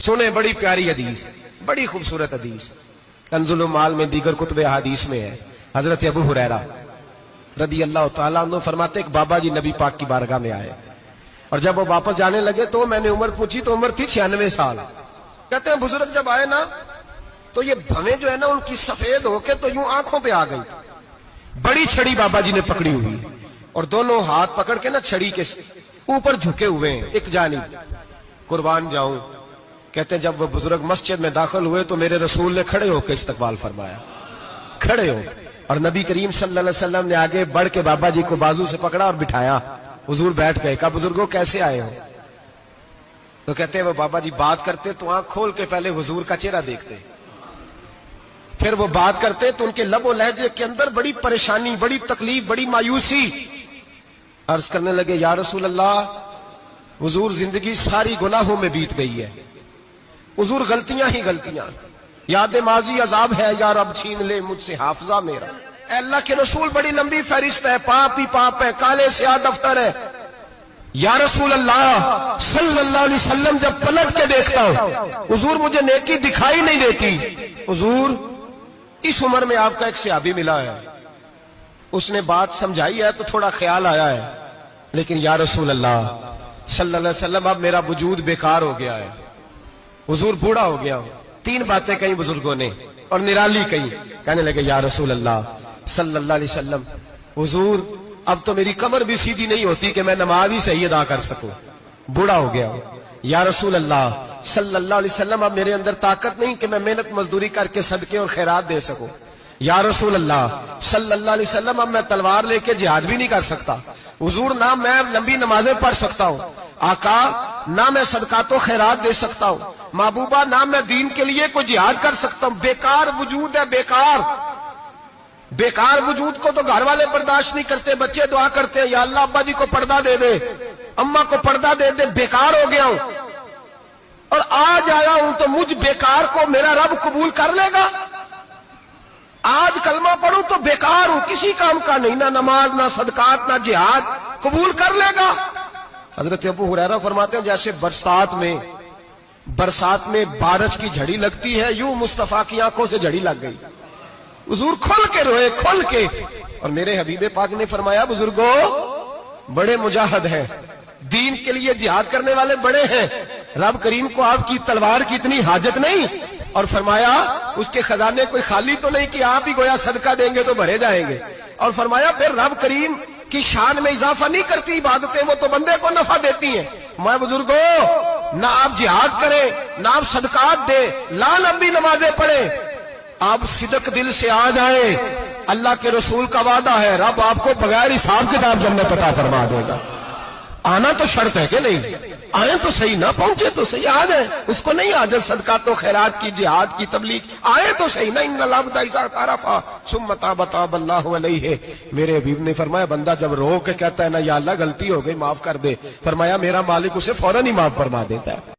सुने बड़ी प्यारी हदीस, बड़ी खूबसूरत हदीस, कंजुल माल में दीगर कुतुब हदीस में है। हजरत अबू हुरैरा रदी अल्लाह तआला अन्हु फरमाते एक बाबा जी नबी पाक की बारगाह में आए और जब वो वापस जाने लगे तो मैंने उम्र पूछी तो उम्र थी 96 साल। कहते हैं बुजुर्ग जब आए ना तो ये भवें जो है ना उनकी सफेद होके तो यूं आंखों पे आ गई। बड़ी छड़ी बाबा जी ने पकड़ी हुई और दोनों हाथ पकड़ के ना छड़ी के ऊपर झुके हुए हैं एक जानिब। कुर्बान जाऊं, कहते हैं जब वो बुजुर्ग मस्जिद में दाखिल हुए तो मेरे रसूल ने खड़े होकर इस्तकबाल फरमाया, खड़े हो, और नबी करीम सल्लल्लाहु अलैहि वसल्लम ने आगे बढ़ के बाबा जी को बाजू से पकड़ा और बिठाया। हुजूर बैठ गए। कहा बुजुर्गों कैसे आए हो? तो कहते हैं वो बाबा जी बात करते तो आंख खोल के पहले हुजूर का चेहरा देखते, फिर वो बात करते तो उनके लबो लहजे के अंदर बड़ी परेशानी, बड़ी तकलीफ, बड़ी मायूसी। अर्ज करने लगे या रसूल अल्लाह, हुजूर जिंदगी सारी गुनाहों में बीत गई है, हुजूर गलतियां ही गलतियां, याद माजी अजाब है, यार अब छीन ले मुझसे हाफजा मेरा। अल्लाह के रसूल बड़ी लंबी फहरिस्त है, पाप ही पाप है, काले स्याह दफ्तर है। या रसूल अल्लाह सल्लल्लाहु अलैहि वसल्लम जब पलट के देखता हूं हुजूर मुझे नेकी दिखाई नहीं देती। हुजूर इस उम्र में आपका एक सहाबी मिला है, उसने बात समझाई है तो थोड़ा ख्याल आया है, लेकिन या रसूल अल्लाह सल्लल्लाहु अलैहि वसल्लम अब मेरा वजूद बेकार हो गया है, हुजूर बूढ़ा हो गया हूं। 3 बातें कही बुजुर्गों ने और निराली कही। कहने लगे या रसूल अल्लाह सल्लल्लाहु अलैहि वसल्लम, हुजूर अब तो मेरी कमर भी सीधी नहीं होती कि मैं नमाज ही सही अदा कर सकूं, बूढ़ा हो गया हूं। या रसूल अल्लाह सल्लल्लाहु अलैहि वसल्लम अब मेरे अंदर ताकत नहीं कि मैं मेहनत मजदूरी करके सदके और खैरात दे सकूं। या रसूल अल्लाह सल्लल्लाहु अलैहि वसल्लम अब मैं तलवार लेके जिहाद भी नहीं कर सकता। हुजूर ना मैं लंबी नमाजें पढ़ सकता हूं, आका ना मैं सदकातो खैरात दे सकता हूं, महबूबा ना मैं दीन के लिए कोई जिहाद कर सकता हूं। बेकार वजूद है, बेकार बेकार वजूद को तो घर वाले बर्दाश्त नहीं करते, बच्चे दुआ करते हैं या अल्लाह अब्बा जी को पर्दा दे दे, अम्मा को पर्दा दे दे, बेकार हो गया हूं और आज आया हूं तो मुझ बेकार को मेरा रब कबूल कर लेगा। आज कलमा पढ़ूं तो बेकार हूं, किसी काम का नहीं, ना नमाज ना सदकात ना जिहाद, कबूल कर लेगा। हजरत अबू हुरैरा फरमाते हैं जैसे बरसात में बारिश की झड़ी लगती है, यूं मुस्तफा की आंखों से झड़ी लग गई। हुजूर खुल के रोए, खुल के। और मेरे हबीबे पाक ने फरमाया बुजुर्गों बड़े मुजाहिद हैं, दीन के लिए जिहाद करने वाले बड़े हैं, रब करीम को आपकी तलवार की इतनी हाजत नहीं। और फरमाया उसके खजाने कोई खाली तो नहीं कि आप ही गोया सदका देंगे तो भरे जाएंगे। और फरमाया फिर रब करीम की शान में इजाफा नहीं करती इबादतें, वो तो बंदे को नफा देती हैं। मैं बुजुर्गों ना आप जिहाद करें ना आप सदकात दे, ला लंबी नमाजें पढ़े, आप सिदक दिल से आ जाए, अल्लाह के रसूल का वादा है रब आपको बगैर हिसाब किताब जन्नत अता फरमा देगा। आना तो शर्त है कि नहीं, आए तो सही, ना पहुंचे तो सही, आ जाए, उसको नहीं आदत सदकात तो खैरात की जिहाद की तबलीग, आए तो सही ना। इन्नल्लाह तारफा सुम्मा ताबा ताबल्लाहु अलैहि। मेरे हबीब ने फरमाया बंदा जब रो के कहता है ना या अल्लाह गलती हो गई माफ कर दे, फरमाया मेरा मालिक उसे फौरन ही माफ फरमा देता है।